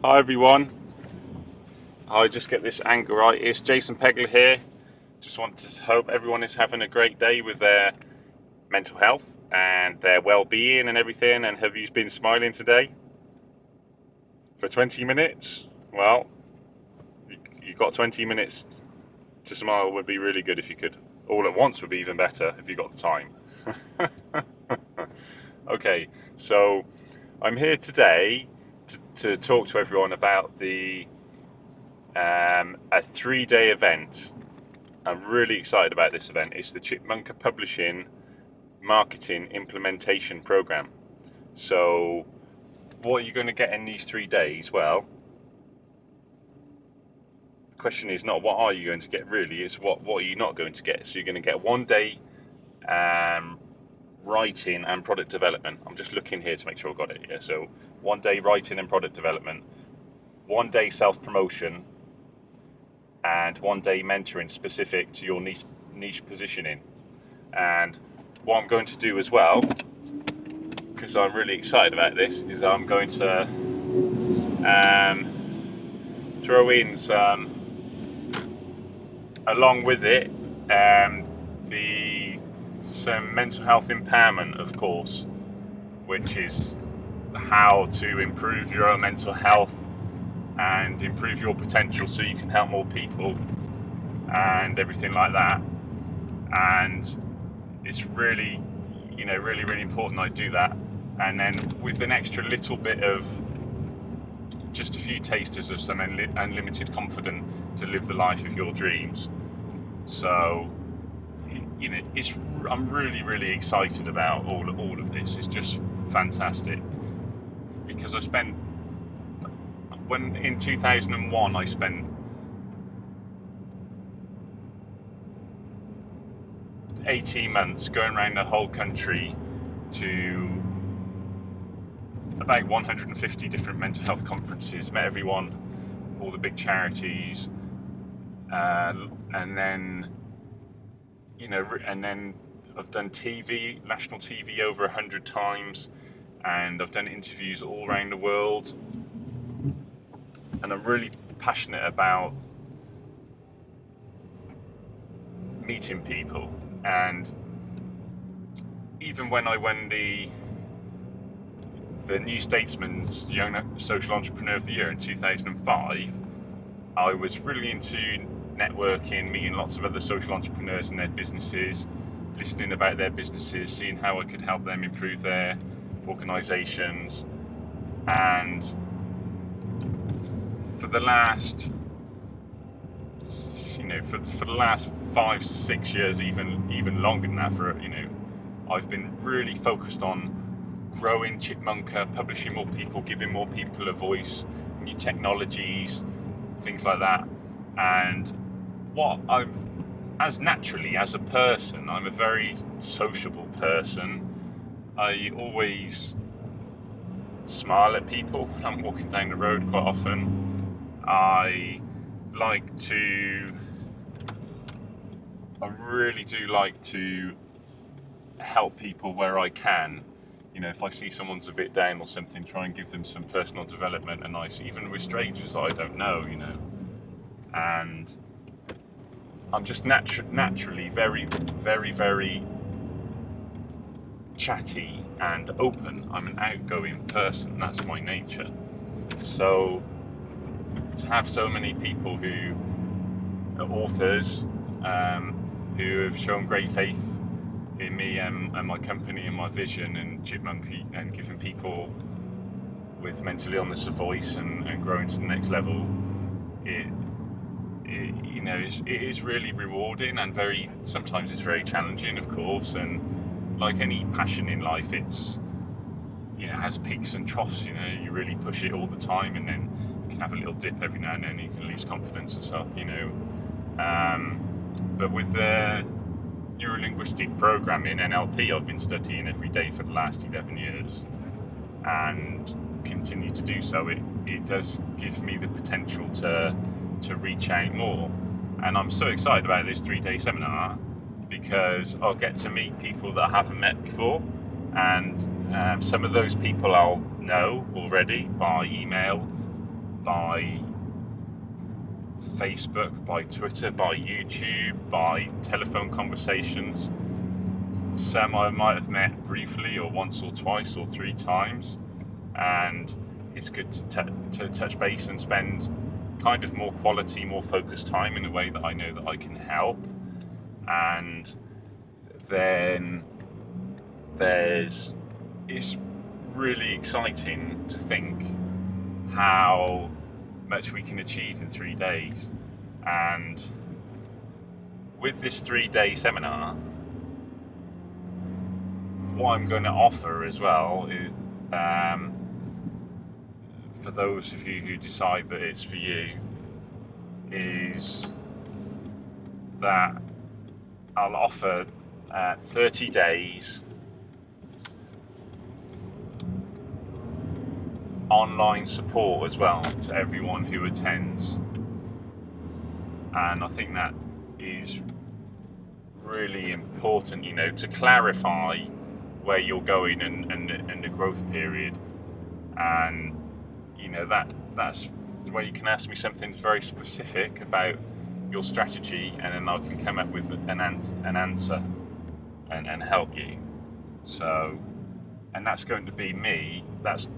Hi everyone. I just get this anger right. It's Jason Pegler here. Just want to hope everyone is having a great day with their mental health and their well-being and everything. And have you been smiling today for 20 minutes? Well, you got 20 minutes to smile would be really good if you could. All at once would be even better if you got the time. Okay, so I'm here today to talk to everyone about a 3-day event. I'm really excited about this event. It's the Chipmunka Publishing Marketing Implementation Program. So, what are you going to get in these 3 days? Well, the question is not what are you going to get really, it's what are you not going to get. So, you're going to get 1 day writing and product development. I'm just looking here to make sure I've got it here. So, 1 day writing and product development, 1 day self promotion, and 1 day mentoring specific to your niche positioning. And what I'm going to do as well, because I'm really excited about this, is I'm going to throw in along with it, some mental health empowerment, of course, which is how to improve your own mental health and improve your potential so you can help more people and everything like that. And it's really, really important I do that. And then with an extra little bit of just a few tasters of some unlimited confidence to live the life of your dreams. So, I'm really, really excited about all of this. It's just fantastic because in 2001 I spent 18 months going around the whole country to about 150 different mental health conferences, met everyone, all the big charities, and then I've done TV, national TV over 100 times, and I've done interviews all around the world, and I'm really passionate about meeting people. And even when I won the New Statesman's Young Social Entrepreneur of the Year in 2005, I was really into networking, meeting lots of other social entrepreneurs and their businesses, listening about their businesses, seeing how I could help them improve their organisations. And for the last, for the last 5-6 years, even longer than that, I've been really focused on growing Chipmunka, publishing more people, giving more people a voice, new technologies, things like that. And as a person, I'm a very sociable person. I always smile at people when I'm walking down the road quite often. I really do like to help people where I can. If I see someone's a bit down or something, try and give them some personal development advice, even with strangers I don't know, And I'm just naturally very, very, very chatty and open. I'm an outgoing person. That's my nature. So to have so many people who are authors, who have shown great faith in me and my company and my vision and Chipmunka, and giving people with mental illness a voice and growing to the next level, it is really rewarding, and sometimes it's very challenging, of course. And like any passion in life, it has peaks and troughs. You really push it all the time, and then you can have a little dip every now and then. You can lose confidence and stuff. But with the neurolinguistic programming, NLP, I've been studying every day for the last 11 years and continue to do so. It does give me the potential to reach out more. And I'm so excited about this 3-day seminar because I'll get to meet people that I haven't met before. And some of those people I'll know already by email, by Facebook, by Twitter, by YouTube, by telephone conversations. Some I might have met briefly, or once or twice or 3 times, and it's good to touch base and spend kind of more quality, more focused time in a way that I know that I can help. And then it's really exciting to think how much we can achieve in 3 days. And with this 3-day seminar, what I'm going to offer as well is, for those of you who decide that it's for you, is that I'll offer 30 days online support as well to everyone who attends. And I think that is really important, you know, to clarify where you're going and the growth period. And you know, that's where you can ask me something very specific about your strategy, and then I can come up with an answer and help you. So, and that's going to be me. That's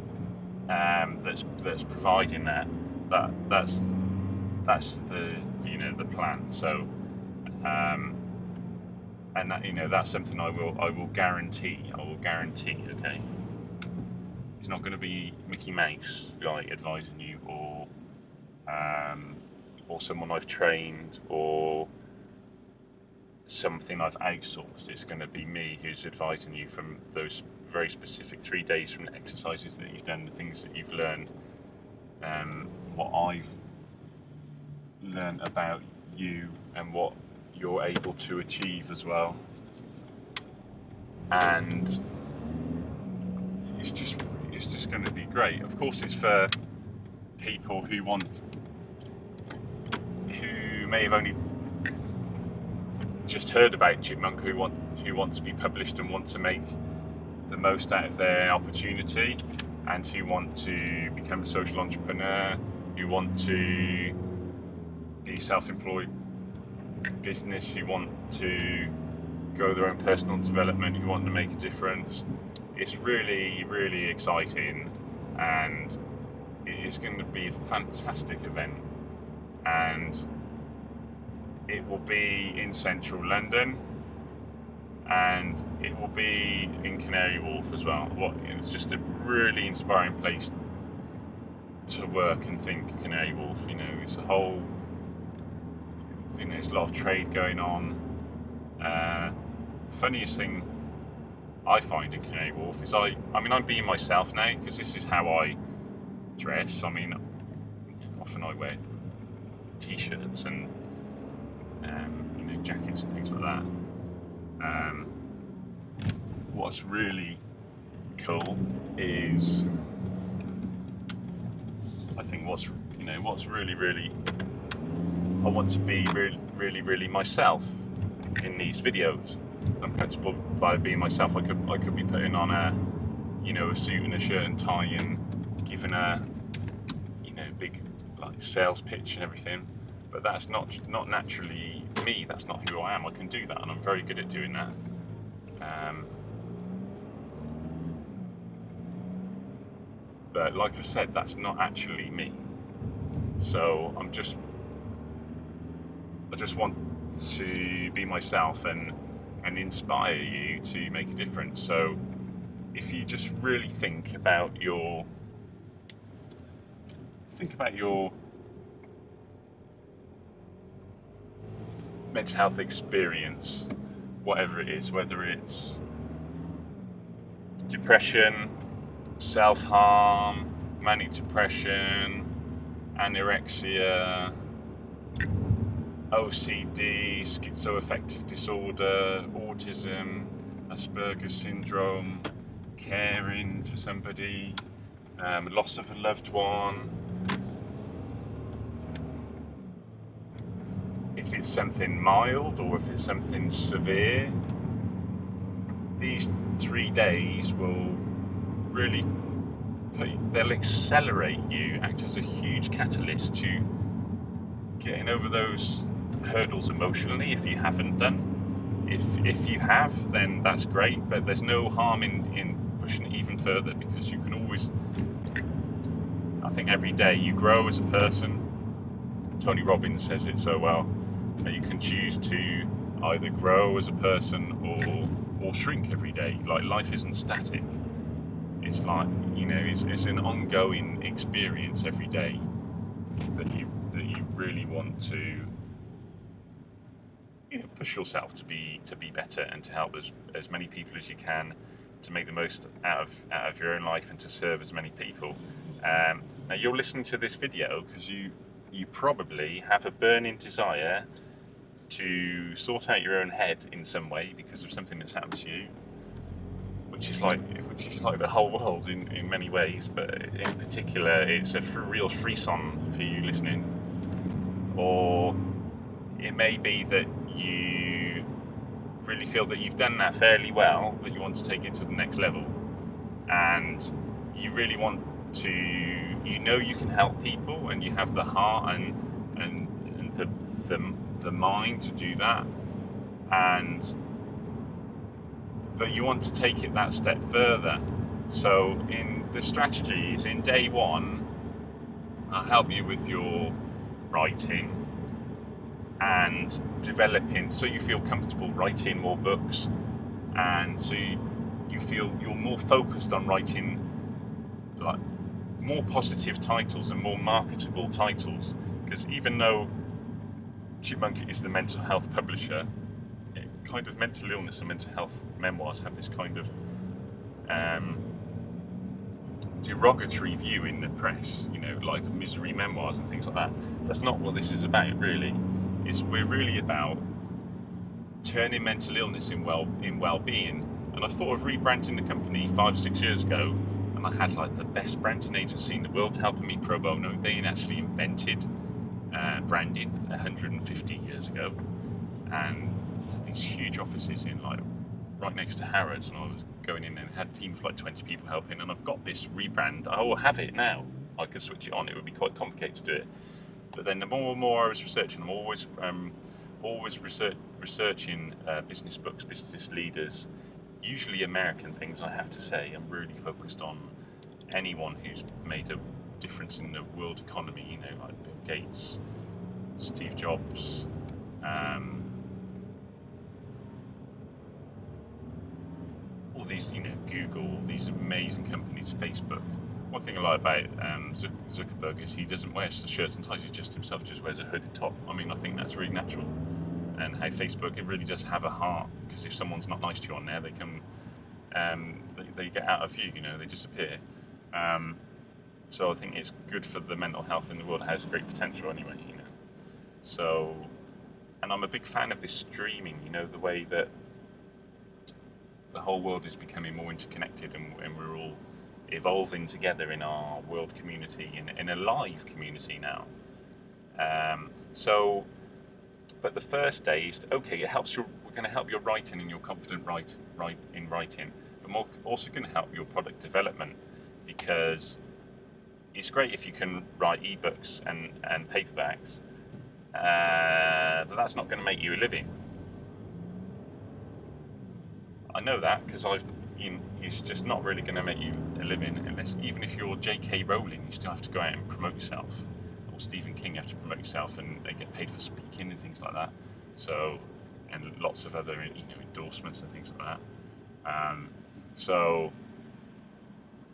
providing that. That's the, you know, the plan. So, and that, you know, that's something I will guarantee. Okay. It's not going to be Mickey Mouse like advising you, or someone I've trained, or something I've outsourced. It's going to be me who's advising you from those very specific 3 days, from the exercises that you've done, the things that you've learned, what I've learned about you, and what you're able to achieve as well. And it's just going to be great. Of course, it's for people who may have only just heard about Chipmunk, who want to be published and want to make the most out of their opportunity, and who want to become a social entrepreneur, who want to be self-employed business, who want to grow their own personal development, who want to make a difference. It's really, really exciting, and it is going to be a fantastic event. And it will be in central London, and it will be in Canary Wharf as well. It's just a really inspiring place to work and think, Canary Wharf. You know, it's a whole, you know, there's a lot of trade going on. Funniest thing I find in Canary Wharf is I'm being myself now, because this is how I dress. I mean, often I wear t-shirts and you know, jackets and things like that. What's really cool is, I think what's really, I want to be really myself in these videos. I'm comfortable by being myself. I could be putting on a suit and a shirt and tie and giving a, you know, big like sales pitch and everything, but that's not naturally me. That's not who I am. I can do that, and I'm very good at doing that. But like I said, that's not actually me. So I just want to be myself and inspire you to make a difference. So if you just really think about your mental health experience, whatever it is, whether it's depression, self-harm, manic depression, anorexia, OCD, schizoaffective disorder, autism, Asperger's syndrome, caring for somebody, loss of a loved one. If it's something mild or if it's something severe, these 3 days will really they'll accelerate you, act as a huge catalyst to getting over those hurdles emotionally if you haven't done. If you have, then that's great, but there's no harm in pushing it even further, because you can always, I think every day you grow as a person. Tony Robbins says it so well. You can choose to either grow as a person or shrink every day. Like, life isn't static. It's like, it's an ongoing experience every day that you really want to push yourself to be better, and to help as many people as you can, to make the most out of your own life, and to serve as many people. Now, you're listening to this video because you probably have a burning desire to sort out your own head in some way because of something that's happened to you, which is like the whole world in many ways, but in particular it's a real frisson for you listening. Or it may be that you really feel that you've done that fairly well, but you want to take it to the next level, and you really want to, you can help people, and you have the heart and the mind to do that, but you want to take it that step further. So in the strategies, in day one, I'll help you with your writing and developing, so you feel comfortable writing more books, and so you feel you're more focused on writing like more positive titles and more marketable titles. Because even though Chipmunk is the mental health publisher, kind of mental illness and mental health memoirs have this kind of derogatory view in the press, like misery memoirs and things like that. That's not what this is about, really. We're really about turning mental illness in well-being. And I thought of rebranding the company 5 or 6 years ago, and I had like the best branding agency in the world helping me pro bono. They actually invented branding 150 years ago, and had these huge offices in like right next to Harrods, and I was going in and had a team of like 20 people helping, and I've got this rebrand. I will have it now. I could switch it on. It would be quite complicated to do it. But then the more and more I was researching, I'm always researching business books, business leaders, usually American things, I have to say. I'm really focused on anyone who's made a difference in the world economy, like Bill Gates, Steve Jobs, all these, Google, these amazing companies, Facebook. One thing I like about Zuckerberg is he doesn't wear shirts and ties, he just himself just wears a hooded top. I mean, I think that's really natural. And how Facebook, it really does have a heart, because if someone's not nice to you on there, they can, they get out of view, they disappear. So I think it's good for the mental health in the world. It has great potential anyway, So, and I'm a big fan of this streaming, the way that the whole world is becoming more interconnected, and we're all evolving together in our world community, in a live community now. But the first day is, okay, we're going to help your writing and your confident in writing, but more also going to help your product development, because it's great if you can write ebooks and paperbacks, but that's not going to make you a living. I know that, because it's just not really going to make you a living, unless, even if you're J.K. Rowling, you still have to go out and promote yourself, or Stephen King, you have to promote yourself, and they get paid for speaking and things like that. So, and lots of other endorsements and things like that. So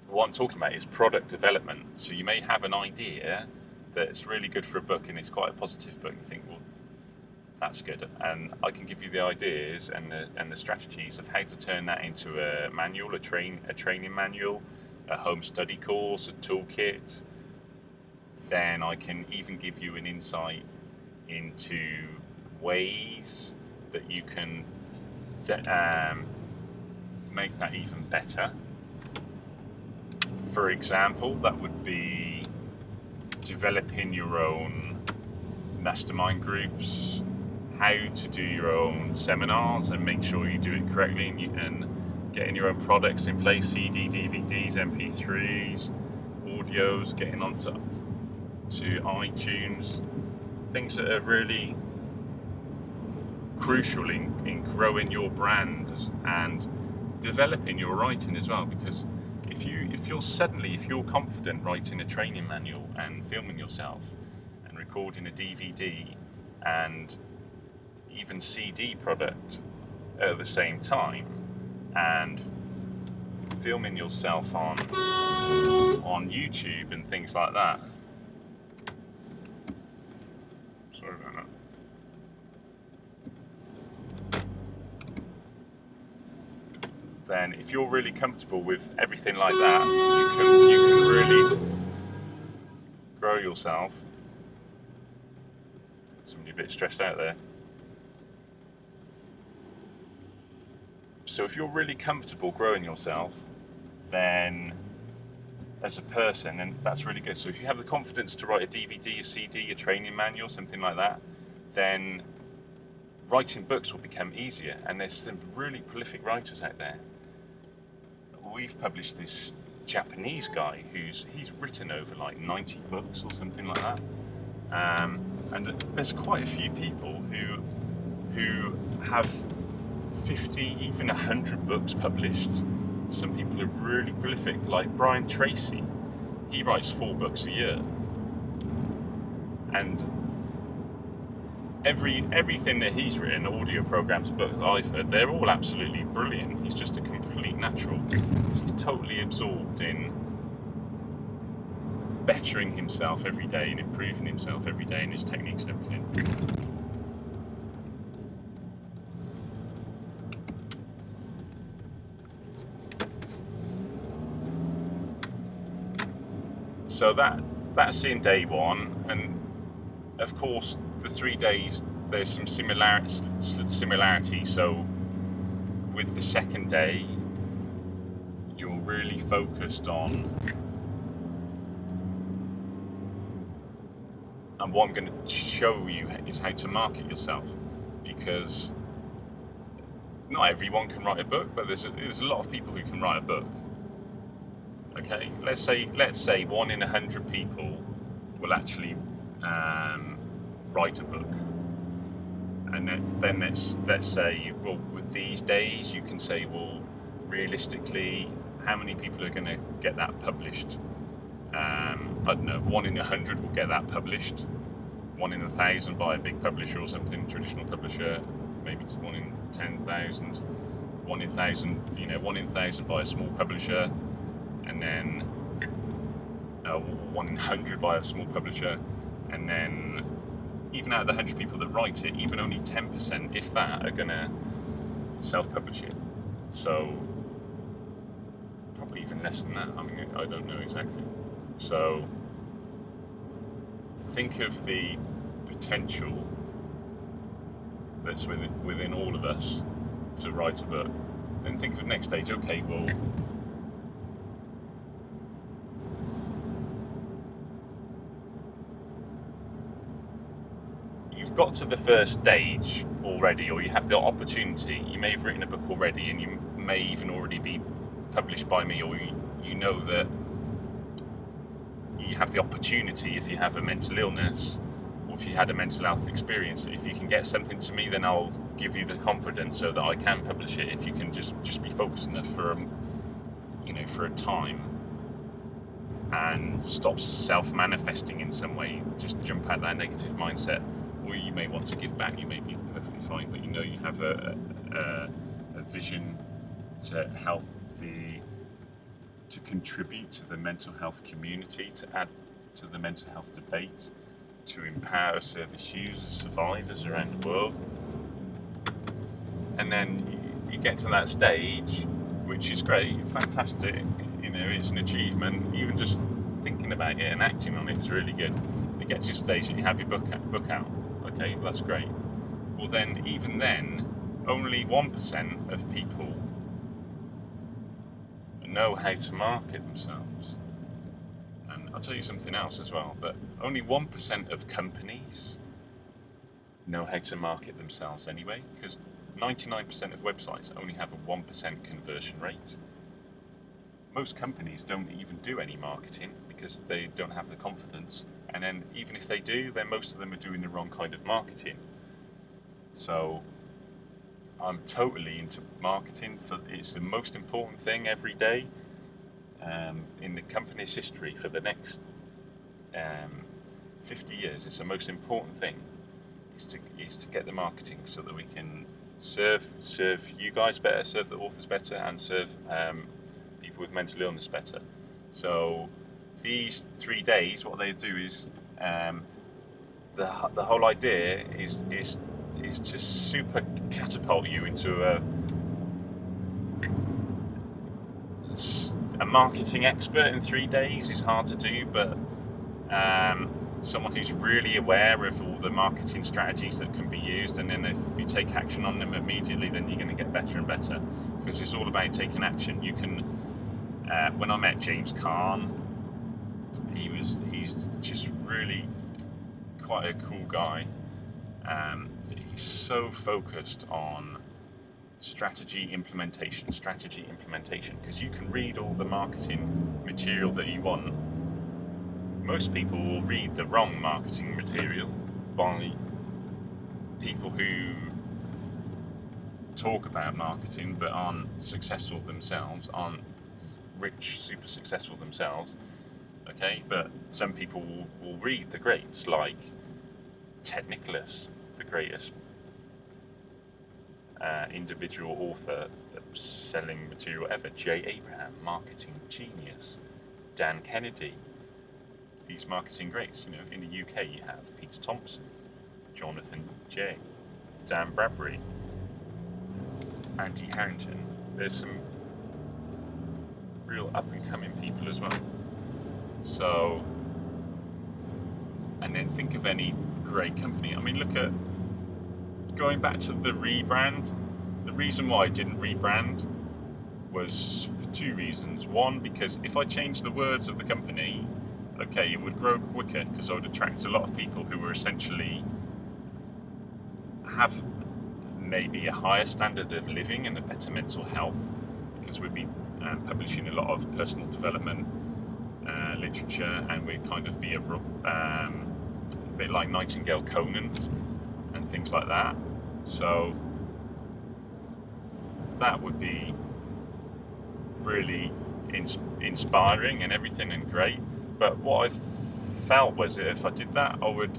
what I'm talking about is product development. So you may have an idea that's really good for a book, and it's quite a positive book, and you think, well, that's good, and I can give you the ideas and the strategies of how to turn that into a manual, a training manual, a home study course, a toolkit. Then I can even give you an insight into ways that you can make that even better. For example, that would be developing your own mastermind groups, how to do your own seminars and make sure you do it correctly, and getting your own products in place, CD, DVDs, MP3s, audios, getting onto iTunes, things that are really crucial in growing your brand and developing your writing as well. Because if you're confident writing a training manual and filming yourself and recording a DVD and even CD product at the same time, and filming yourself on YouTube and things like that. Sorry about that. Then if you're really comfortable with everything like that, you can really grow yourself. Somebody a bit stressed out there. So if you're really comfortable growing yourself, then as a person, and that's really good. So if you have the confidence to write a DVD, a CD, a training manual, something like that, then writing books will become easier. And there's some really prolific writers out there. We've published this Japanese guy he's written over like 90 books or something like that. And there's quite a few people who have 50, even 100 books published. Some people are really prolific, like Brian Tracy. He writes 4 books a year, and everything that he's written, audio programs, books I've heard, they're all absolutely brilliant. He's just a complete natural. He's totally absorbed in bettering himself every day and improving himself every day in his techniques and everything. So that's in day 1, and of course the 3 days there's some similarity. So with the second day, you're really focused on, and what I'm going to show you is how to market yourself, because not everyone can write a book, but there's a lot of people who can write a book. Okay, let's say 1 in 100 people will actually write a book, and then let's say, well, with these days you can say, well, realistically, how many people are going to get that published? I don't know, 1 in 100 will get that published. 1 in 1,000 by a big publisher or something, traditional publisher. Maybe it's 1 in 10,000. 1 in 1,000, 1 in 1,000 by a small publisher. And then 1 in 100 by a small publisher, and then even out of the 100 people that write it, even only 10%, if that, are going to self-publish it. So probably even less than that. I mean, I don't know exactly. So think of the potential that's within all of us to write a book. Then think of the next stage. Okay, well, got to the first stage already, or you have the opportunity. You may have written a book already, and you may even already be published by me, or you know that you have the opportunity, if you have a mental illness or if you had a mental health experience, that if you can get something to me, then I'll give you the confidence so that I can publish it. If you can just be focused enough for a time and stop self-manifesting in some way, just jump out that negative mindset. Or you may want to give back, you may be perfectly fine, but you have a vision to help to contribute to the mental health community, to add to the mental health debate, to empower service users, survivors around the world. And then you get to that stage, which is great, fantastic, it's an achievement. Even just thinking about it and acting on it is really good. You get to a stage that you have your book out. Okay, well, that's great. Well, then, even then, only 1% of people know how to market themselves. And I'll tell you something else as well, that only 1% of companies know how to market themselves anyway, because 99% of websites only have a 1% conversion rate. Most companies don't even do any marketing because they don't have the confidence. And then even if they do, then most of them are doing the wrong kind of marketing. So I'm totally into marketing. It's the most important thing every day in the company's history for the next 50 years. It's the most important thing is to get the marketing so that we can serve you guys better, serve the authors better, and serve people with mental illness better. So these 3 days, what they do is the whole idea is to super catapult you into a marketing expert in 3 days. Is hard to do, but someone who's really aware of all the marketing strategies that can be used, and then if you take action on them immediately, then you're going to get better and better, because it's all about taking action. You can when I met James Caan, he's just really quite a cool guy. He's so focused on strategy implementation, because you can read all the marketing material that you want. Most people will read the wrong marketing material by people who talk about marketing but aren't successful themselves, aren't rich, super successful themselves. Okay, but some people will read the greats like Ted Nicholas, the greatest individual author of selling material ever, Jay Abraham, marketing genius, Dan Kennedy, these marketing greats. You know, in the UK you have Peter Thompson, Jonathan Jay, Dan Bradbury, Andy Harrington. There's some real up and coming people as well. So, and then think of any great company. I mean, look at, going back to the rebrand, the reason why I didn't rebrand was for 2 reasons. One, because if I changed the words of the company, okay, it would grow quicker, because I would attract a lot of people who were essentially have maybe a higher standard of living and a better mental health, because we'd be publishing a lot of personal development literature, and we'd kind of be a bit like Nightingale Conan and things like that. So that would be really inspiring and everything and great. But what I felt was that if I did that, I would,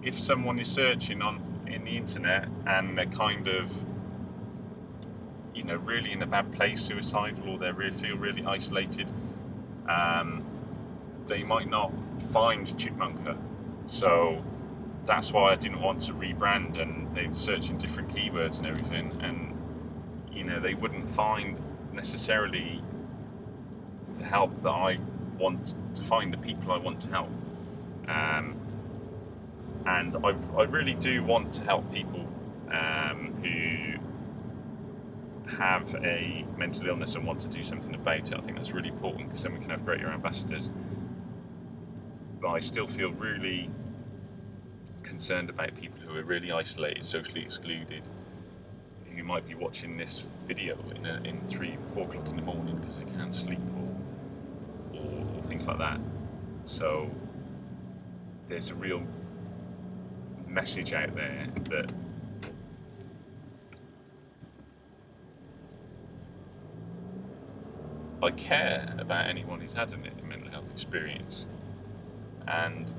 if someone is searching in the internet and they're kind of, you know, really in a bad place, suicidal, or they really feel really isolated, they might not find Chipmunker. So that's why I didn't want to rebrand, and they're searching different keywords and everything, and you know, they wouldn't find necessarily the help that I want to find, the people I want to help. And I really do want to help people who have a mental illness and want to do something about it. I think that's really important, because then we can have greater ambassadors. But I still feel really concerned about people who are really isolated, socially excluded, who might be watching this video in 3-4 o'clock in the morning because they can't sleep, or things like that. So there's a real message out there that I care about anyone who's had a mental health experience, and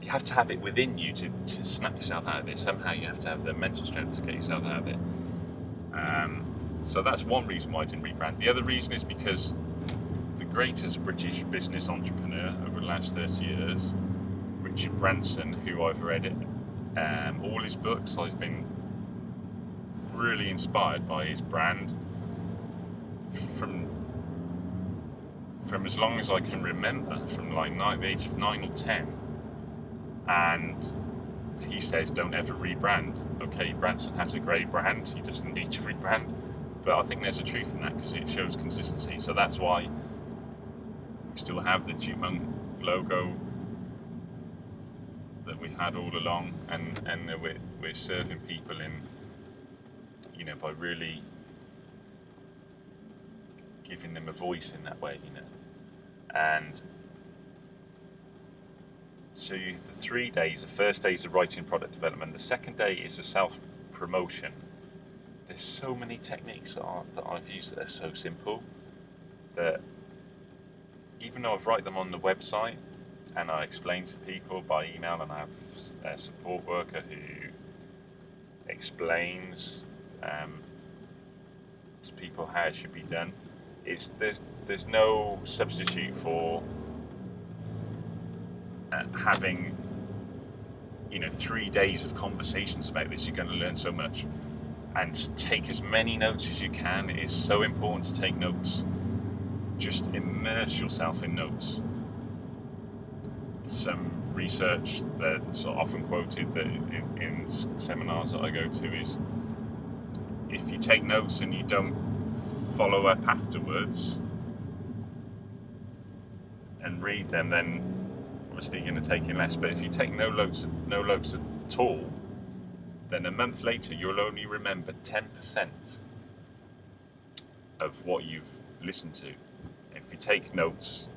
you have to have it within you to snap yourself out of it. Somehow you have to have the mental strength to get yourself out of it. So that's one reason why I didn't rebrand. The other reason is because the greatest British business entrepreneur over the last 30 years, Richard Branson, who I've read all his books, I've been really inspired by his brand from as long as I can remember, from like the age of 9 or 10. And he says, don't ever rebrand. Okay, Branson has a great brand, he doesn't need to rebrand. But I think there's a truth in that, because it shows consistency. So that's why we still have the Chipmunk logo that we've had all along, and we're serving people in, you know, by really giving them a voice in that way, you know. And so the 3 days, the first day is the writing product development, the second day is the self-promotion. There's so many techniques that I've used that are so simple that even though I've write them on the website and I explain to people by email, and I have a support worker who explains to people how it should be done, there's no substitute for having 3 days of conversations about this. You're going to learn so much, and just take as many notes as you can. It is so important to take notes. Just immerse yourself in notes. Some research that's often quoted that in seminars that I go to is, if you take notes and you don't follow up afterwards and read them, then obviously you're going to take in less. But if you take no notes at all, then a month later you'll only remember 10% of what you've listened to. If you take notes,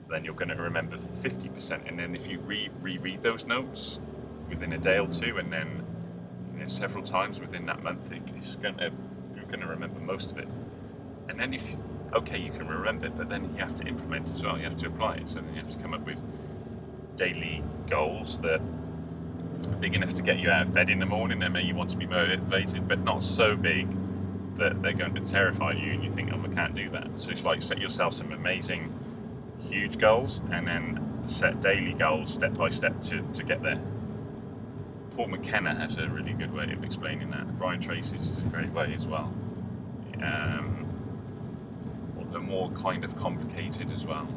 then you're going to remember 50%. And then if you reread those notes within a day or two, and then several times within that month, you're going to remember most of it. And then you can remember it, but then you have to implement it as well. You have to apply it. So then you have to come up with daily goals that are big enough to get you out of bed in the morning and make you want to be motivated, but not so big that they're going to terrify you and you think, oh, I can't do that. So it's like, set yourself some amazing, huge goals, and then set daily goals step by step to get there. Paul McKenna has a really good way of explaining that. Brian Tracy's is a great way as well. The more kind of complicated as well.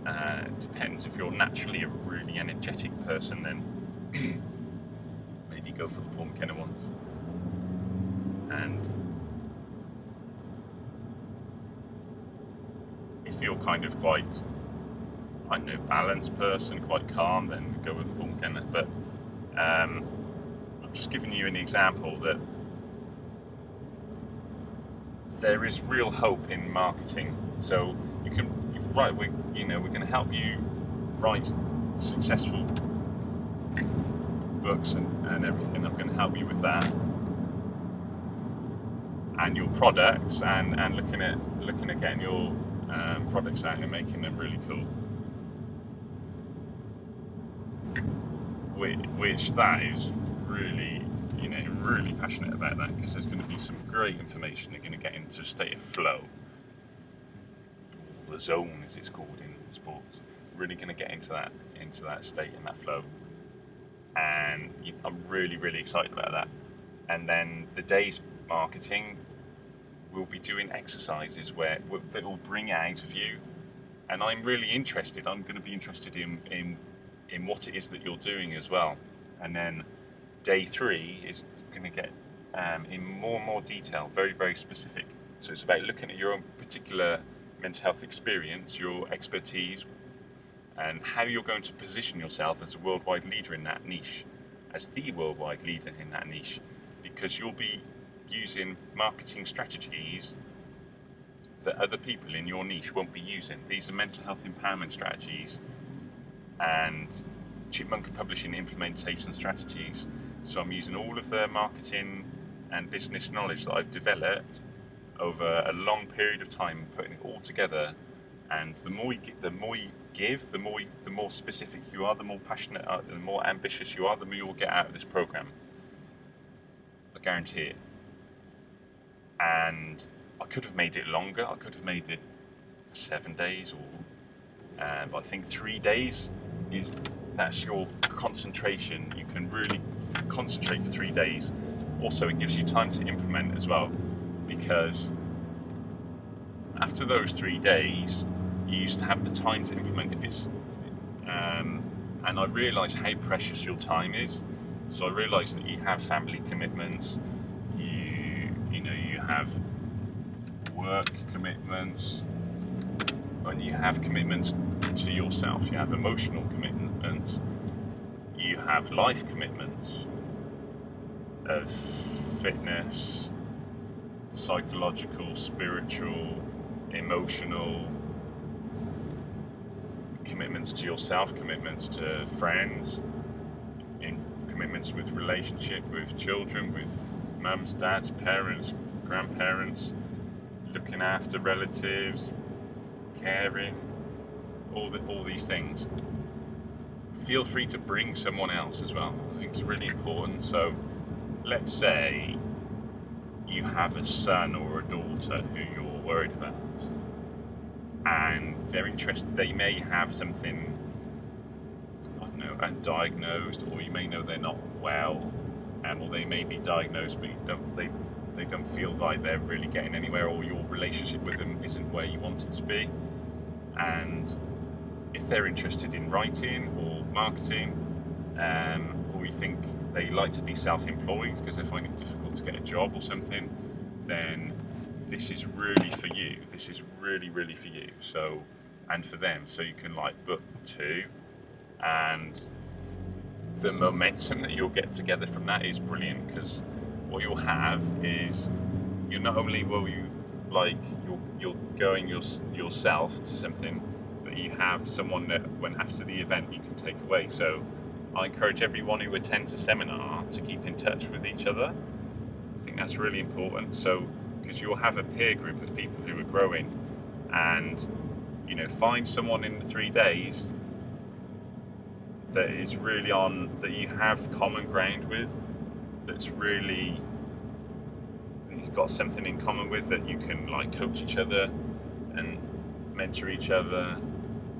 It depends. If you're naturally a really energetic person, then maybe go for the Paul McKenna ones. And if you're kind of quite, balanced person, quite calm, then go with Paul McKenna. But I'm just giving you an example that there is real hope in marketing. So we're going to help you write successful books and everything. I'm going to help you with that, and your products, and looking at getting your products out and making them really cool. Which that is really, really passionate about that, because there's going to be some great information. You're going to get into a state of flow, the zone as it's called in sports. Really going to get into that state and that flow, and I'm really, really excited about that. And then the day's marketing, we'll be doing exercises that will bring it out of you, and I'm really interested. I'm going to be interested in what it is that you're doing as well. And then day 3 is going to get in more and more detail, very, very specific. So it's about looking at your own particular mental health experience, your expertise, and how you're going to position yourself as a worldwide leader in that niche, as the worldwide leader in that niche, because you'll be using marketing strategies that other people in your niche won't be using. These are mental health empowerment strategies and Chipmunk Publishing implementation strategies. So I'm using all of the marketing and business knowledge that I've developed over a long period of time, putting it all together. And the more you give, the more specific you are, the more passionate, the more ambitious you are, the more you'll get out of this program. I guarantee it. And I could have made it longer. I could have made it 7 days, but I think 3 days that's your concentration. You can really concentrate for 3 days. Also, it gives you time to implement as well, because after those 3 days, you used to have the time to implement. And I realised how precious your time is. So I realised that you have family commitments, you have work commitments, and you have commitments to yourself. You have emotional commitments. You have life commitments of fitness, psychological, spiritual, emotional commitments to yourself, commitments to friends, in commitments with relationship with children, with mums, dads, parents, grandparents, looking after relatives, caring, all these things. Feel free to bring someone else as well. I think it's really important. So let's say you have a son or a daughter who you're worried about, and they're interested, they may have something, I don't know, undiagnosed, or you may know they're not well, or they may be diagnosed but they don't feel like they're really getting anywhere, or your relationship with them isn't where you want it to be. And if they're interested in writing or marketing, or you think they like to be self-employed because they find it difficult to get a job or something, then this is really for you. This is really, really for you. So, and for them. So you can like book two, and the momentum that you'll get together from that is brilliant, because what you'll have is, you not only will you like you're going yourself to something, but you have someone that when after the event you can take away. So I encourage everyone who attends a seminar to keep in touch with each other. I think that's really important. So because you'll have a peer group of people who are growing, and you know, find someone in the 3 days that is really on, that you have common ground with, that's really, you've got something in common with, that you can like coach each other and mentor each other,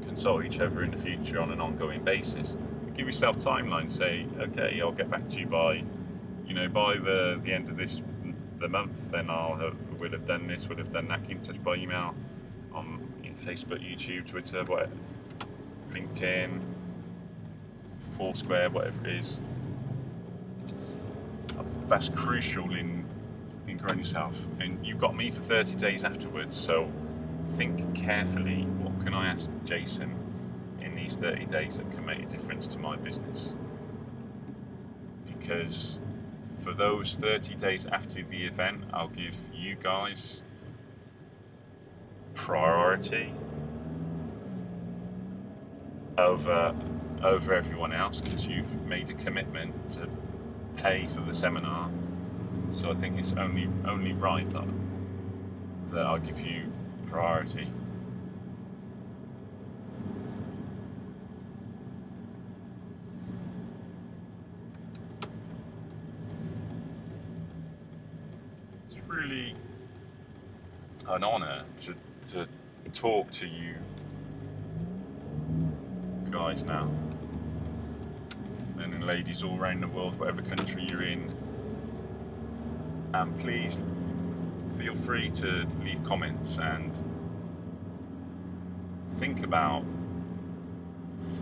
consult each other in the future on an ongoing basis. Give yourself timelines. Say, okay, I'll get back to you by, you know, by the end of the month. Then we'll have done this, we'll have done that. Keep in touch by email, on Facebook, YouTube, Twitter, whatever, LinkedIn, Foursquare, whatever it is. That's crucial in growing yourself. And you've got me for 30 days afterwards, so think carefully, what can I ask Jason in these 30 days that can make a difference to my business? Because for those 30 days after the event, I'll give you guys priority over everyone else, because you've made a commitment to pay for the seminar. So I think it's only right that I'll give you priority. It's really an honour to talk to you guys now, and ladies all around the world, whatever country you're in. And please feel free to leave comments and think about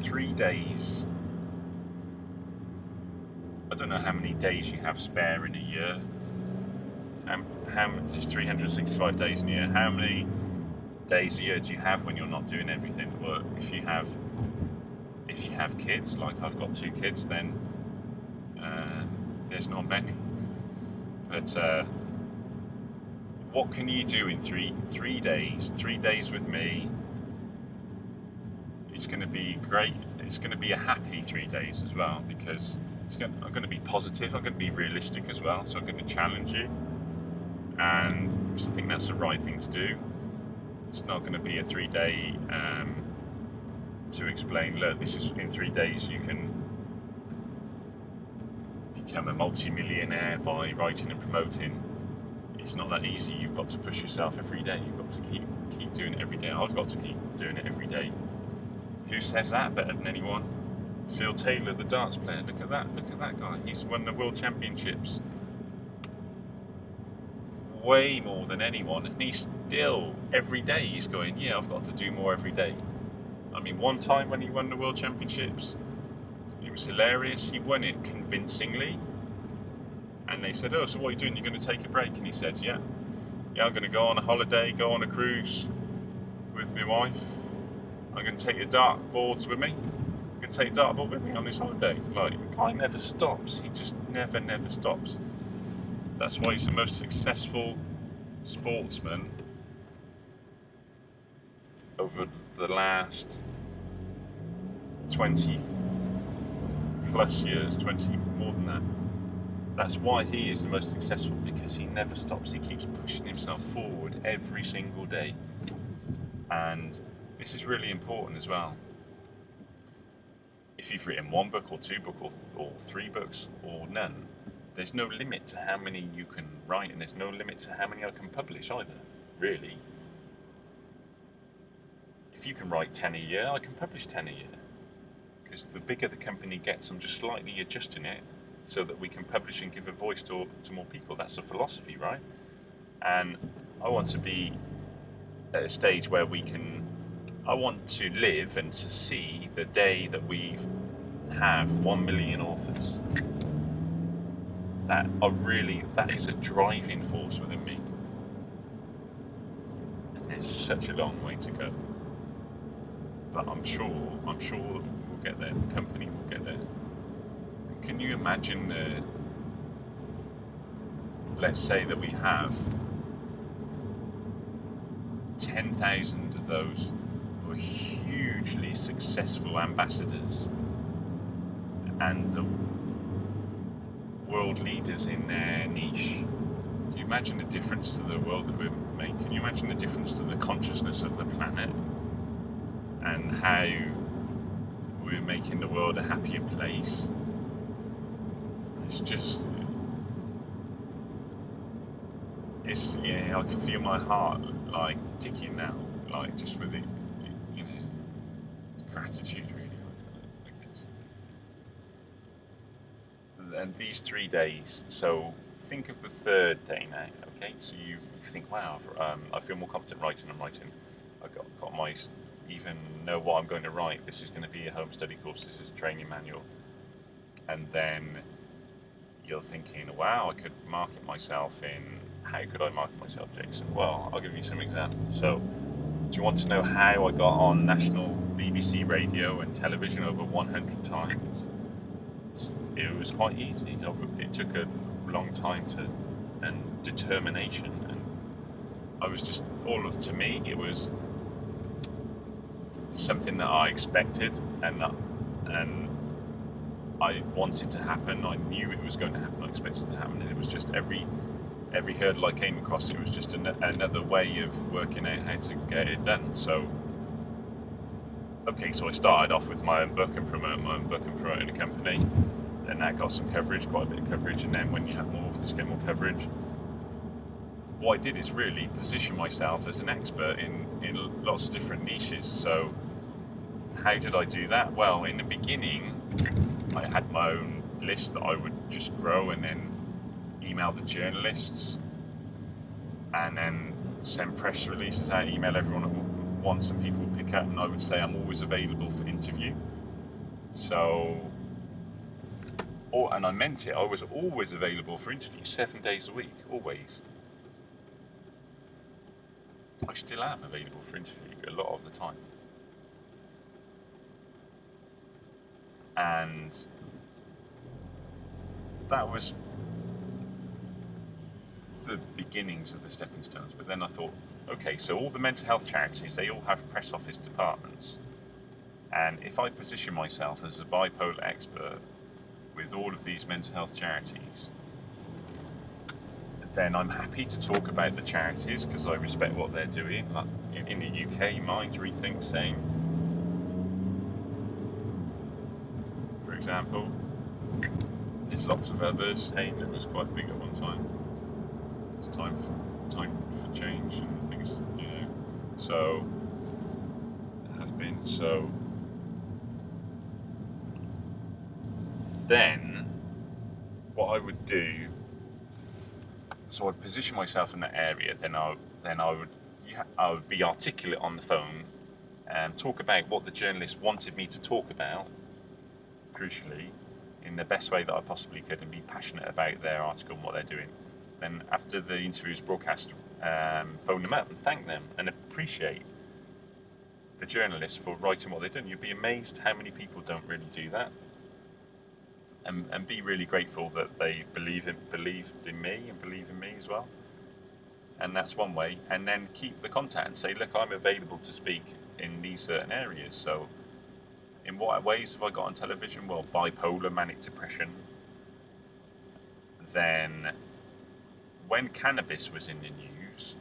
3 days. I don't know how many days you have spare in a year. There's 365 days in a year. How many days a year do you have when you're not doing everything at work? If you have kids, like I've got 2 kids, then there's not many. But what can you do in three days? 3 days with me. It's going to be great. It's going to be a happy 3 days as well, because I'm going to be positive. I'm going to be realistic as well. So I'm going to challenge you, and I think that's the right thing to do. It's not going to be a 3-day to explain, look, this is in 3 days you can become a multi-millionaire by writing and promoting. It's not that easy. You've got to push yourself every day. You've got to keep doing it every day. I've got to keep doing it every day. Who says that better than anyone? Phil Taylor, the darts player. Look at that guy. He's won the World Championships way more than anyone, and he's still, every day he's going, yeah, I've got to do more every day. I mean, one time when he won the World Championships, it was hilarious. He won it convincingly, and they said, oh, so what are you doing? You're going to take a break? And he said, yeah, I'm going to go on a holiday, go on a cruise with my wife. I'm going to take the dart boards with me. I'm going to take a dartboard with me on this holiday. Like, the guy never stops. He just never stops. That's why he's the most successful sportsman over the last 20 plus years, 20 more than that. That's why he is the most successful, because he never stops. He keeps pushing himself forward every single day. And this is really important as well. If you've written one book or two books or three books or none, there's no limit to how many you can write, and there's no limit to how many I can publish either, really. If you can write 10 a year, I can publish 10 a year. Because the bigger the company gets, I'm just slightly adjusting it so that we can publish and give a voice to more people. That's the philosophy, right? And I want to be at a stage where I want to live and to see the day that we have 1 million authors. That is a driving force within me. And there's such a long way to go. But I'm sure we'll get there. The company will get there. Can you imagine, let's say that we have 10,000 of those who are hugely successful ambassadors and the world leaders in their niche. Can you imagine the difference to the world that we're making? Can you imagine the difference to the consciousness of the planet and how we're making the world a happier place? It's just, I can feel my heart like ticking now, like just with it, gratitude really. And these 3 days, so think of the third day now, okay? So you think, wow, I feel more confident writing. I got my, even know what I'm going to write. This is going to be a home study course, this is a training manual. And then you're thinking, wow, I could market myself in, how could I market myself, Jason? Well, I'll give you some examples. So, do you want to know how I got on national BBC radio and television over 100 times? It was quite easy. It took a long time and determination, and I was just, to me, it was something that I expected and I wanted to happen. I knew it was going to happen. I expected it to happen, and it was just every hurdle I came across, it was just another way of working out how to get it done. So, okay, so I started off with my own book and promoting a company. And that got some coverage, quite a bit of coverage, and then when you have more authors, get more coverage. What I did is really position myself as an expert in lots of different niches. So how did I do that? Well, in the beginning, I had my own list that I would just grow and then email the journalists and then send press releases out, email everyone at once, and people would pick up, and I would say I'm always available for interview. So, and I meant it, I was always available for interview, 7 days a week, always. I still am available for interview a lot of the time. And that was the beginnings of the stepping stones. But then I thought, okay, so all the mental health charities, they all have press office departments. And if I position myself as a bipolar expert with all of these mental health charities, then I'm happy to talk about the charities because I respect what they're doing. Like in the UK, Minds Rethink saying, for example, there's lots of others. AIM was quite big at one time. It's time for change and things, So it has been. So then, what I would do. So I'd position myself in that area. Then I would be articulate on the phone and talk about what the journalist wanted me to talk about, crucially, in the best way that I possibly could, and be passionate about their article and what they're doing. Then after the interview is broadcast, phone them up and thank them and appreciate the journalists for writing what they've done. You'd be amazed how many people don't really do that. And be really grateful that they believed in me and believe in me as well. And that's one way. And then keep the contact and say, look, I'm available to speak in these certain areas. So in what ways have I got on television? Well, bipolar, manic depression. Then when cannabis was in the news,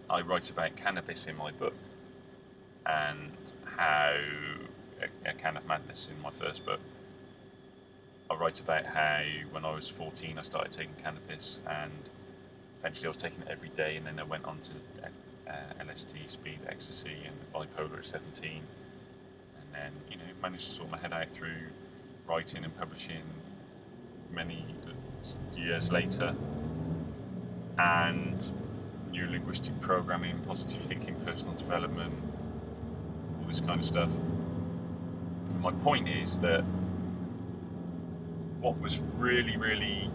I write about cannabis in my book, and how a Can of Madness in my first book. I write about how when I was 14 I started taking cannabis, and eventually I was taking it every day, and then I went on to LSD, speed, ecstasy, and bipolar at 17, and then managed to sort my head out through writing and publishing many years later, and neurolinguistic programming, positive thinking, personal development, all this kind of stuff. And my point is that what was really, really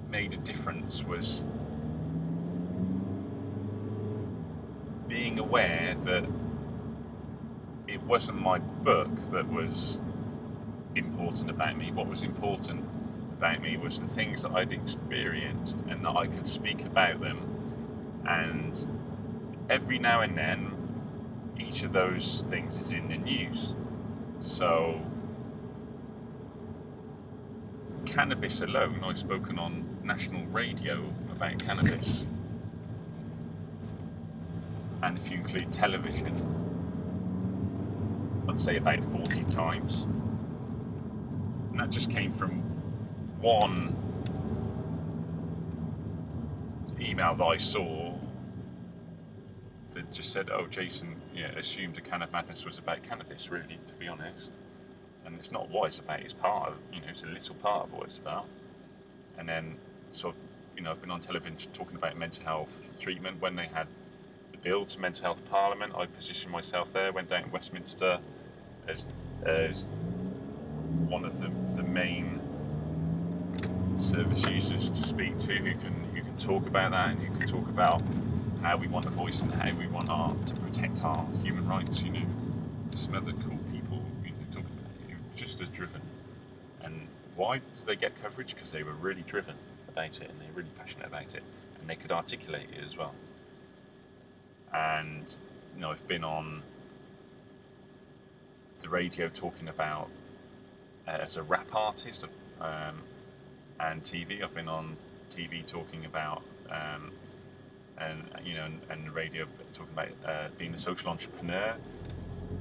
made a difference was being aware that it wasn't my book that was important about me. What was important about me was the things that I'd experienced, and that I could speak about them. And every now and then, each of those things is in the news. So cannabis alone, I've spoken on national radio about cannabis, and if you include television, I'd say about 40 times. And that just came from one email that I saw that just said, "Oh, Jason, assumed a Can of Madness was about cannabis." Really, to be honest, and it's not what it's about. It's part of, it's a little part of what it's about. And then, sort of, I've been on television talking about mental health treatment. When they had the bill to mental health parliament, I positioned myself there. Went down to Westminster as one of the main service users to speak to, who can talk about that, and who can talk about how we want a voice and how we want to protect our human rights. Some other cool people talking about it, just as driven. And why did they get coverage? Because they were really driven about it, and they're really passionate about it, and they could articulate it as well. And I've been on the radio talking about as a rap artist, and TV. I've been on TV talking about and the radio talking about being a social entrepreneur,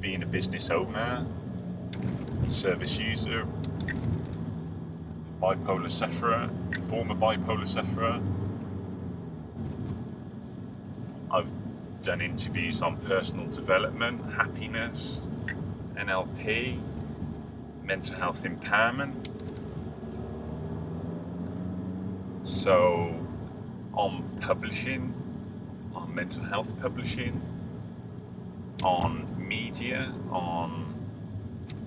being a business owner, service user, bipolar sufferer, former bipolar sufferer. I've done interviews on personal development, happiness, NLP, mental health empowerment. So on publishing, on mental health publishing, on media, on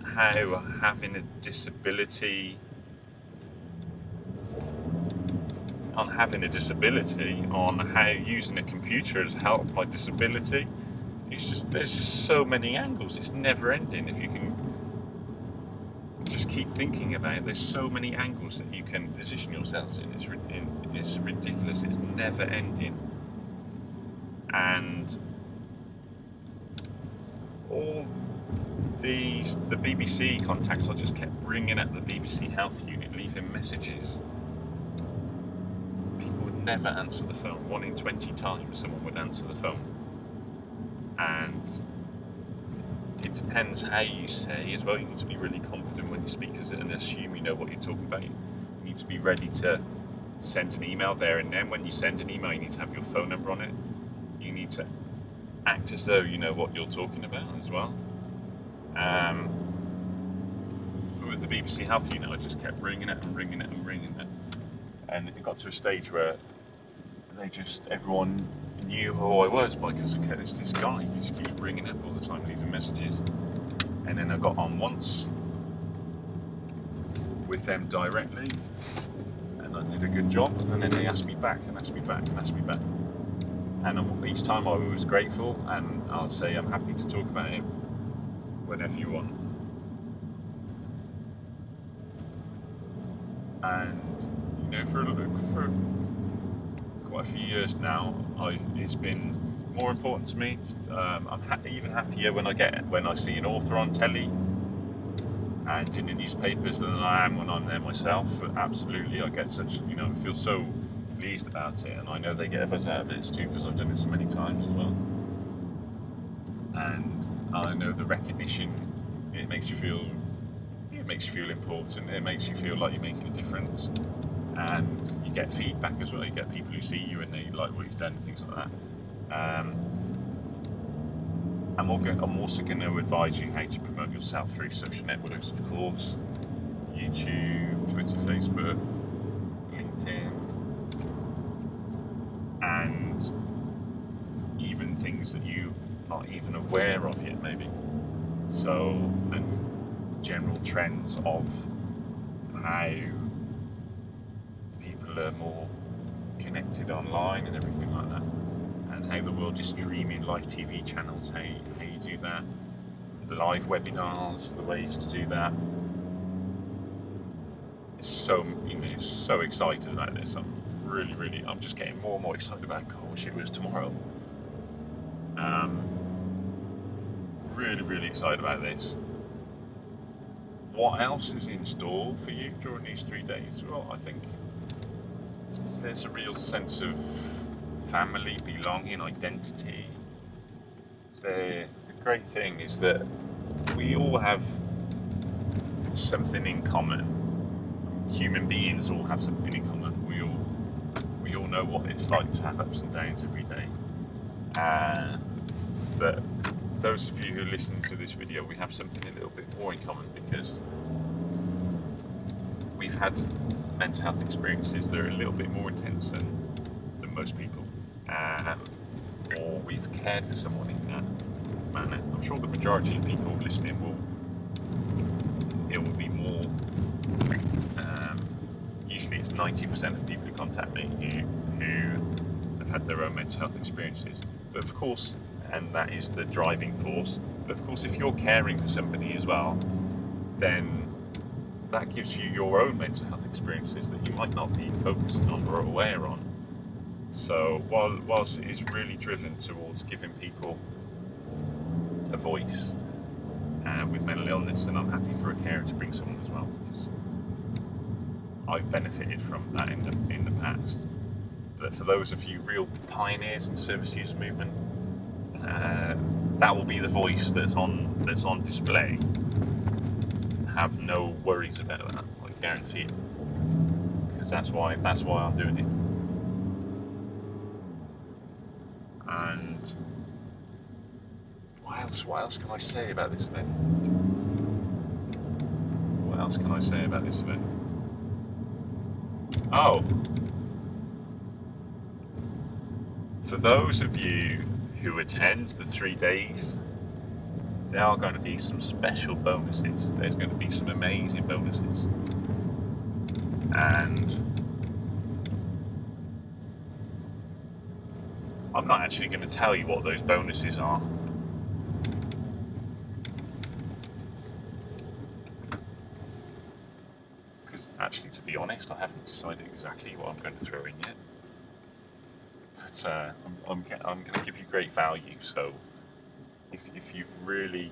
how having a disability, on how using a computer has helped my disability. There's just so many angles. It's never ending. If you can just keep thinking about it, there's so many angles that you can position yourselves in. It's ridiculous. It's never ending. And all the BBC contacts, I just kept ringing at the BBC Health Unit, leaving messages. People would never answer the phone. 1 in 20 times someone would answer the phone. And it depends how you say as well. You need to be really confident when you speak, and assume you know what you're talking about. You need to be ready to send an email there and then. When you send an email, you need to have your phone number on it. You need to act as though you know what you're talking about as well. With the BBC Health Unit, I just kept ringing it, and it got to a stage where everyone knew who I was, because there's this guy who just keeps ringing up all the time, leaving messages. And then I got on once with them directly, and I did a good job, and then they asked me back. And each time I was grateful, and I'll say I'm happy to talk about it whenever you want. And for quite a few years now, it's been more important to me. I'm even happier when I see an author on telly and in the newspapers than I am when I'm there myself. Absolutely, I get such, I feel so pleased about it, and I know they get a buzz out of it too because I've done it so many times as well. And I know the recognition, it makes you feel important. It makes you feel like you're making a difference, and you get feedback as well. You get people who see you and they like what you've done and things like that. I'm also going to advise you how to promote yourself through social networks, of course. YouTube, Twitter, Facebook, LinkedIn, and even things that you're not even aware of yet, maybe. So, and general trends of how people are more connected online and everything like that, and how the world is streaming live TV channels, how you do that, live webinars, the ways to do that. So excited about this. I'm just getting more and more excited about it. God, I wish it was tomorrow. Really excited about this. What else is in store for you during these 3 days? Well, I think there's a real sense of family, belonging, identity. The great thing is that we all have something in common. Human beings all have something in common. We all know what it's like to have ups and downs every day. But those of you who listen to this video, we have something a little bit more in common because we've had mental health experiences that are a little bit more intense than most people, or we've cared for someone in that manner. I'm sure the majority of people listening it will be more. Usually it's 90% of people who contact me who have had their own mental health experiences. But of course, and that is the driving force, but of course if you're caring for somebody as well, then that gives you your own mental health experiences that you might not be focusing on or aware on. So whilst it is really driven towards giving people a voice with mental illness, and I'm happy for a carer to bring someone as well, because I've benefited from that in the past. But for those of you real pioneers in service user movement, that will be the voice that's on display. Have no worries about that, I guarantee it, because that's why I'm doing it. And what else can I say about this event? Oh, for those of you who attend the 3 days, there are going to be some special bonuses. There's going to be some amazing bonuses. And I'm not actually going to tell you what those bonuses are. Because actually, to be honest, I haven't decided exactly what I'm going to throw in yet. But I'm going to give you great value. So if you've really,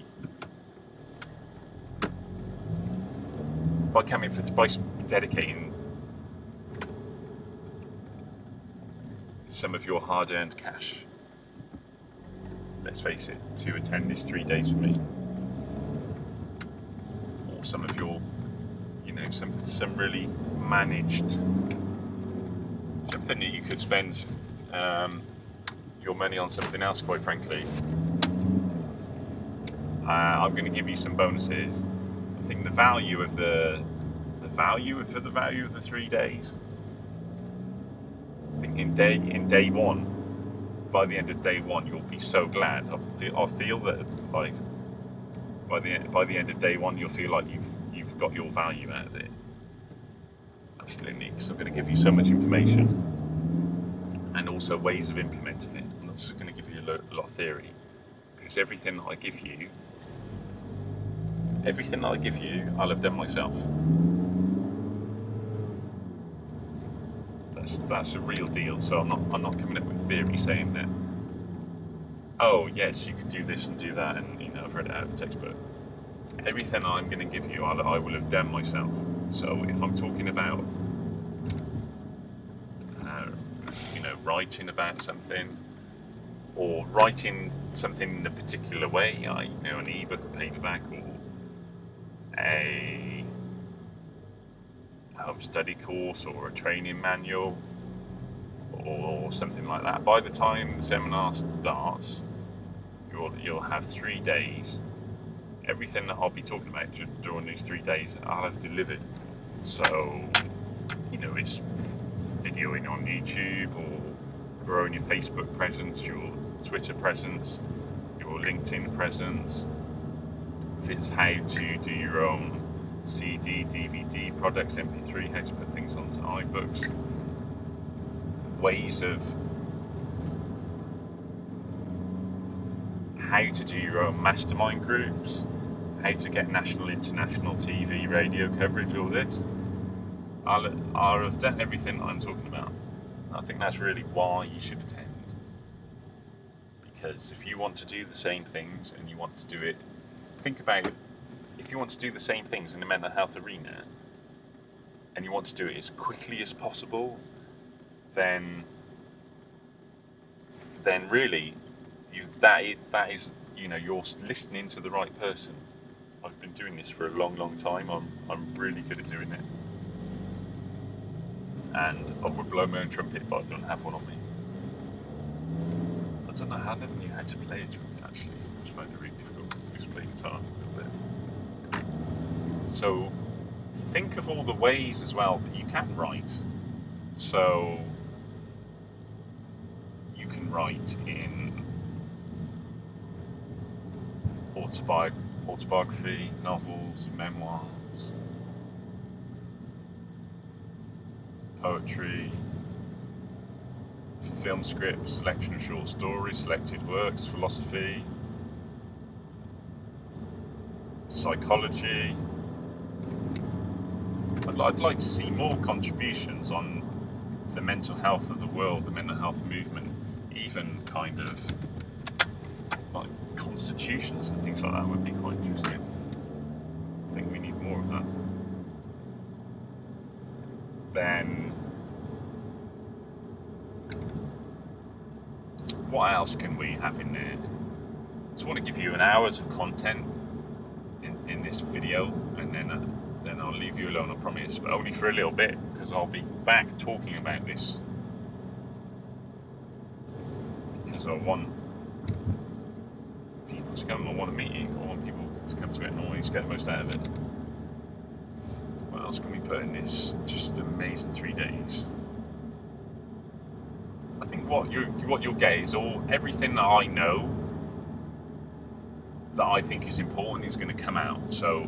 by dedicating some of your hard-earned cash, let's face it, to attend this 3 days with me, or some of your, some really managed, something that you could spend your money on something else, quite frankly. I'm going to give you some bonuses. I think the value of the 3 days. I think in day one, by the end of day one, you'll be so glad. I feel that like by the end of day one, you'll feel like you've got your value out of it. Absolutely. So I'm going to give you so much information and also ways of implementing it. I'm not just going to give you a lot of theory, because everything that I give you, I'll have done myself. That's a real deal. So I'm not coming up with theory saying that oh yes, you could do this and do that, and I've read it out of the textbook. Everything I'm going to give you, I will have done myself. So if I'm talking about, uh, writing about something, or writing something in a particular way, an ebook, a paperback, or a home study course, or a training manual, or something like that. By the time the seminar starts, you'll have 3 days. Everything that I'll be talking about during these 3 days, I'll have delivered. So, it's videoing on YouTube, or growing your Facebook presence, your Twitter presence, your LinkedIn presence. If it's how to do your own CD, DVD products, MP3, how to put things onto iBooks, ways of how to do your own mastermind groups, how to get national, international TV, radio coverage, all this. I'll have done everything I'm talking about. I think that's really why you should attend. Because if you want to do the same things and you want to do it, think about it. If you want to do the same things in the mental health arena and you want to do it as quickly as possible, then really that is you're listening to the right person. I've been doing this for a long time. I'm really good at doing it, and I would blow my own trumpet, but I don't have one on me. I don't know how I never knew how to play a trumpet, actually. I just find it really difficult. I just play guitar a little bit. So think of all the ways as well that you can write. So you can write in autobiography, novels, memoirs, poetry, film scripts, selection of short stories, selected works, philosophy, psychology. I'd like to see more contributions on the mental health of the world, the mental health movement, even kind of like constitutions and things like that would be quite interesting. I think we need more of that. Then what else can we have in there? I just want to give you an hour's of content in this video, and then I'll leave you alone, I promise, but only for a little bit, because I'll be back talking about this, because I want people to come. I want to meet you. I want people to come to it and always get the most out of it. What else can we put in this just amazing 3 days? I think what you'll get is everything that I know that I think is important is going to come out. So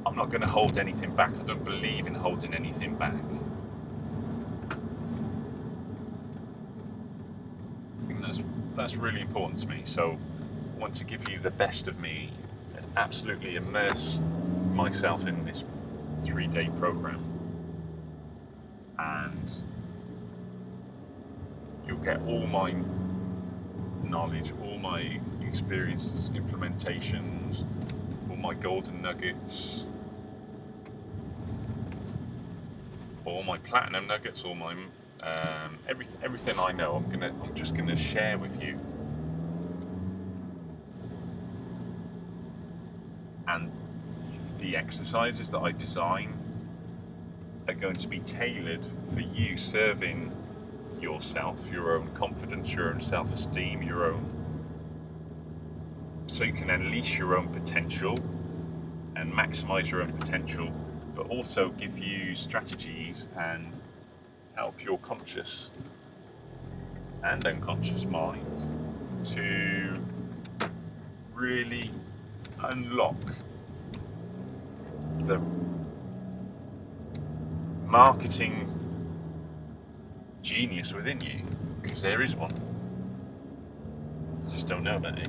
I'm not going to hold anything back. I don't believe in holding anything back. I think that's really important to me. So I want to give you the best of me and absolutely immerse myself in this 3-day program, and you'll get all my knowledge, all my experiences, implementations, all my golden nuggets, all my platinum nuggets, all my everything I know. I'm just gonna share with you, and the exercises that I design are going to be tailored for you, serving yourself, your own confidence, your own self-esteem, so you can unleash your own potential and maximize your own potential, but also give you strategies and help your conscious and unconscious mind to really unlock the marketing genius within you, because there is one. You just don't know about it.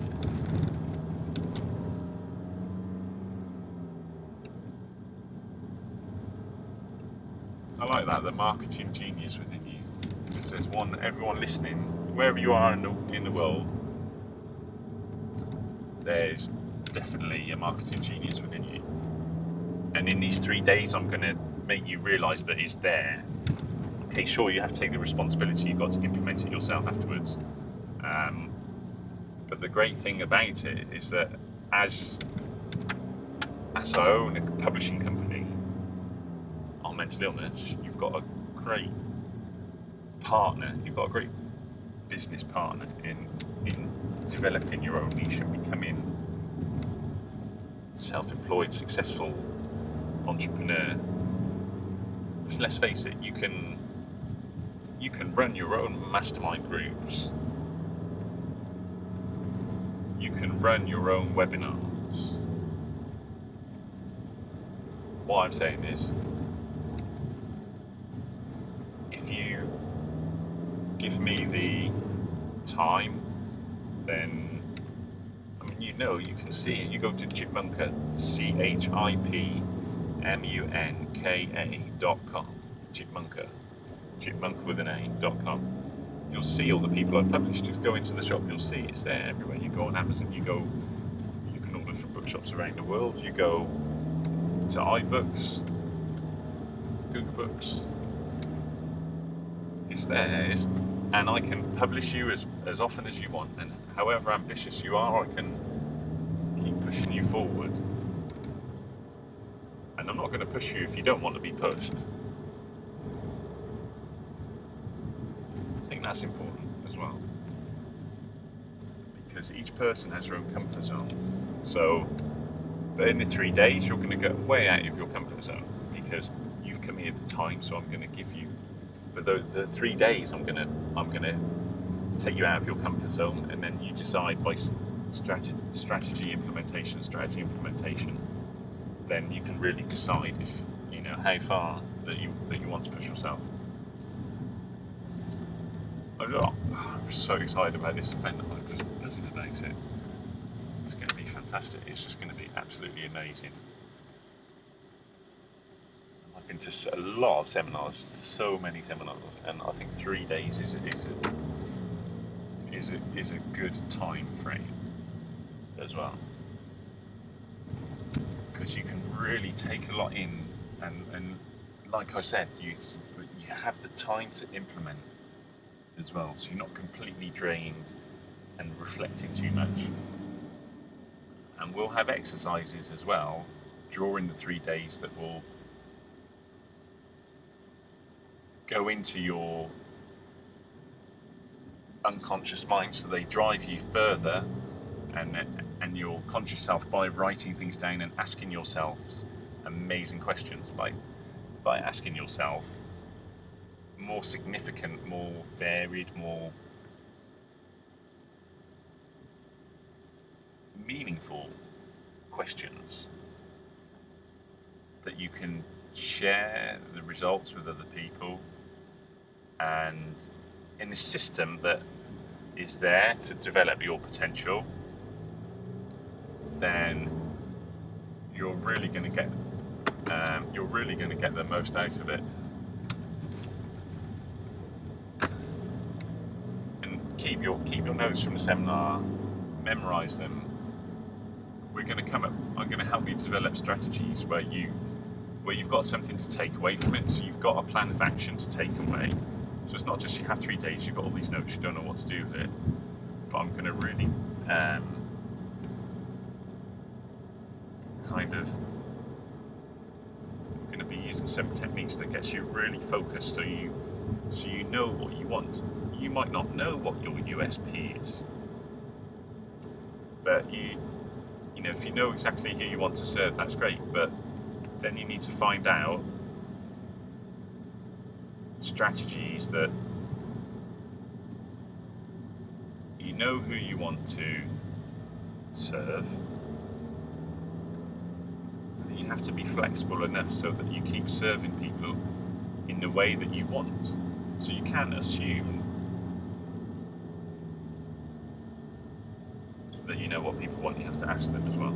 I like that, the marketing genius within you, because there's one. Everyone listening, wherever you are in the world, there's definitely a marketing genius within you. And in these 3 days, I'm going to make you realise that it's there. Okay, sure, you have to take the responsibility. You've got to implement it yourself afterwards. But the great thing about it is that as I own a publishing company on mental illness, you've got a great partner. You've got a great business partner in developing your own niche and becoming self-employed, successful entrepreneur. So let's face it, you can run your own mastermind groups. You can run your own webinars. What I'm saying is, if you give me the time, then, I mean, you can see it. You go to Chipmunka, CHIPMUNKA.com, Chipmunka with an A.com. You'll see all the people I've published. Just go into the shop, you'll see it's there everywhere. You go on Amazon, you can order from bookshops around the world. You go to iBooks, Google Books. It's there, and I can publish you as often as you want, and however ambitious you are, I can keep pushing you forward. And I'm not going to push you if you don't want to be pushed. I think that's important as well, because each person has their own comfort zone. So, but in the 3 days, you're going to get way out of your comfort zone because you've committed the time. So I'm going to give you, for the 3 days, I'm going to take you out of your comfort zone, and then you decide by strategy implementation. Then you can really decide if how far that you want to push yourself. I'm so excited about this event. I'm just buzzing about it. It's going to be fantastic. It's just going to be absolutely amazing. I've been to a lot of seminars, so many seminars, and I think 3 days is a good time frame as well, because you can really take a lot in, and like I said, you have the time to implement as well, so you're not completely drained and reflecting too much. And we'll have exercises as well during the 3 days that will go into your unconscious mind, so they drive you further and your conscious self by writing things down and asking yourselves amazing questions, by asking yourself more significant, more varied, more meaningful questions that you can share the results with other people. And in the system that is there to develop your potential, then you're really going to get the most out of it. And keep your notes from the seminar, memorize them. I'm going to help you develop strategies where you've got something to take away from it. So you've got a plan of action to take away. So it's not just you have 3 days, you've got all these notes, you don't know what to do with it. But I'm going to really I'm going to be using some techniques that gets you really focused, so you know what you want. You might not know what your USP is, but if you know exactly who you want to serve, that's great. But then you need to find out strategies that you know who you want to serve. You have to be flexible enough so that you keep serving people in the way that you want. So you can assume that you know what people want. You have to ask them as well.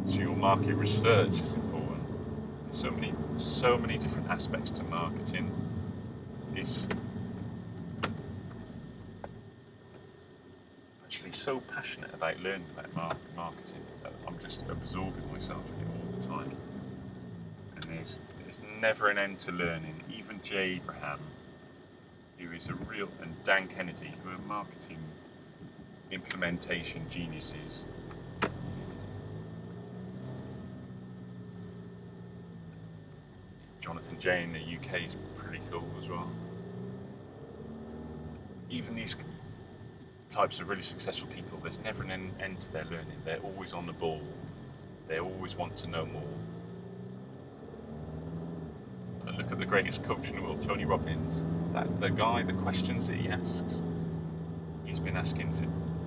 So your market research is important. So many different aspects to marketing. actually so passionate about learning about marketing that I'm just absorbing myself in it all the time. And there's never an end to learning. Even Jay Abraham, who is a real, and Dan Kennedy, who are marketing implementation geniuses. Jonathan Jay in the UK is pretty cool as well. Even these types of really successful people, there's never an end to their learning. They're always on the ball. They always want to know more. And look at the greatest coach in the world, Tony Robbins. The guy, the questions that he asks, he's been asking for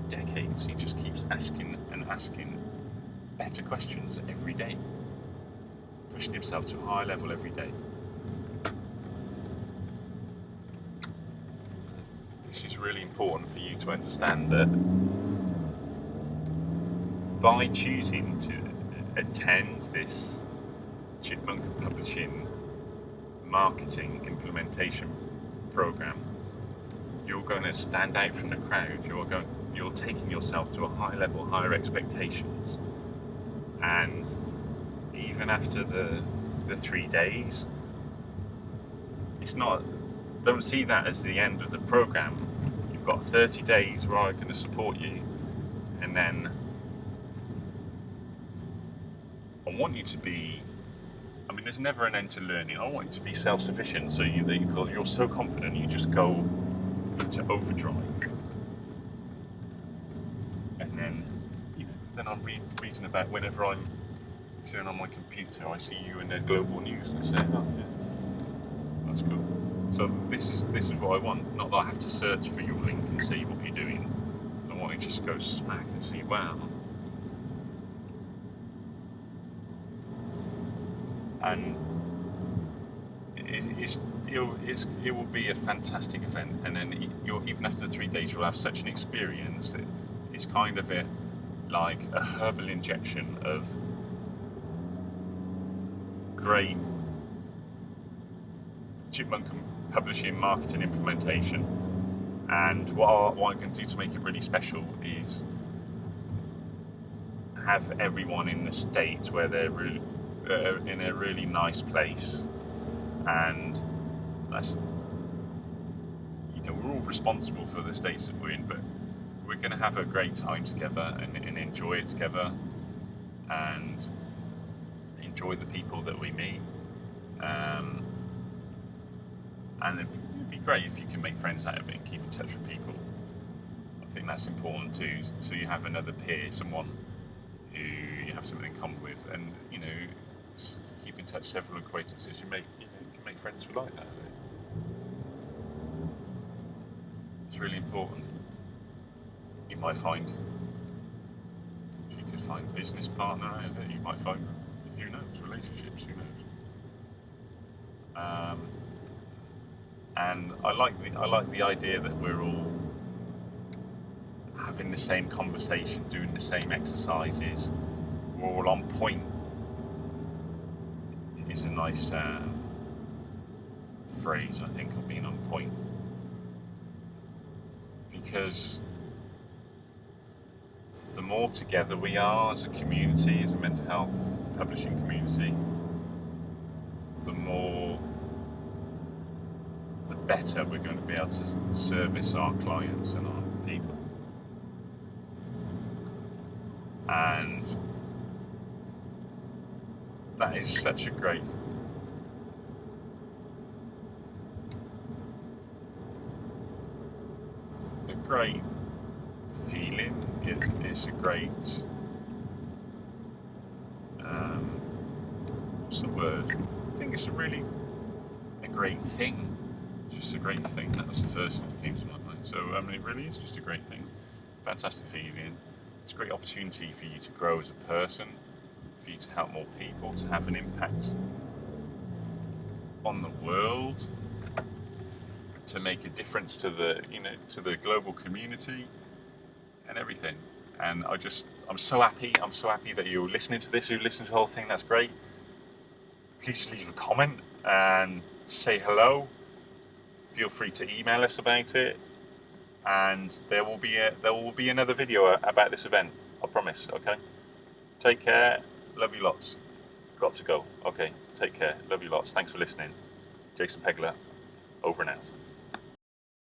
decades. He just keeps asking and asking better questions every day, pushing himself to a higher level every day. This is really important for you to understand, that by choosing to attend this Chipmunk Publishing marketing implementation program, you're going to stand out from the crowd. You're taking yourself to a high level, higher expectations, and even after the 3 days, don't see that as the end of the program. You've got 30 days where I'm going to support you, and then I want you to be, there's never an end to learning. I want you to be self-sufficient, so you're so confident you just go into overdrive. And then, then I'm reading about, whenever I'm turning on my computer, I see you in the global news and say, oh yeah, that's cool. So this is what I want. Not that I have to search for your link and see what you're doing. I want you to just go smack and see, wow. And it will be a fantastic event. And then even after the 3 days, you'll have such an experience that it's kind of like a herbal injection of great Chipmunk Publishing marketing implementation. And what I'm going to do to make it really special is have everyone in the States where they're really in a really nice place, and that's, we're all responsible for the states that we're in, but we're going to have a great time together and enjoy it together, and enjoy the people that we meet. And it'd be great if you can make friends out of it and keep in touch with people. I think that's important too, so you have another peer, someone who you have something in common with, and keep in touch, several acquaintances. You can make friends for life out of it. It's really important. You might find, if you could find a business partner out of it, you might find, who knows, relationships, who knows. And I like the idea that we're all having the same conversation, doing the same exercises, we're all on point. It's a nice phrase, I think, of being on point, because the more together we are as a community, as a mental health publishing community, the better we're going to be able to service our clients and our people. And that is such a great feeling. It's a great what's the word? I think it's a great thing. Just a great thing. That was the first thing that came to my mind. So it really is just a great thing. Fantastic feeling. It's a great opportunity for you to grow as a person, for you to help more people, to have an impact on the world, to make a difference to the global community and everything. And I'm so happy that you're listening to this, who listened to the whole thing. That's great. Please leave a comment and say hello. Feel free to email us about it. and there will be another video about this event. I promise. Okay. Take care. Love you lots. Got to go. Okay. Take care. Love you lots. Thanks for listening. Jason Pegler, over and out.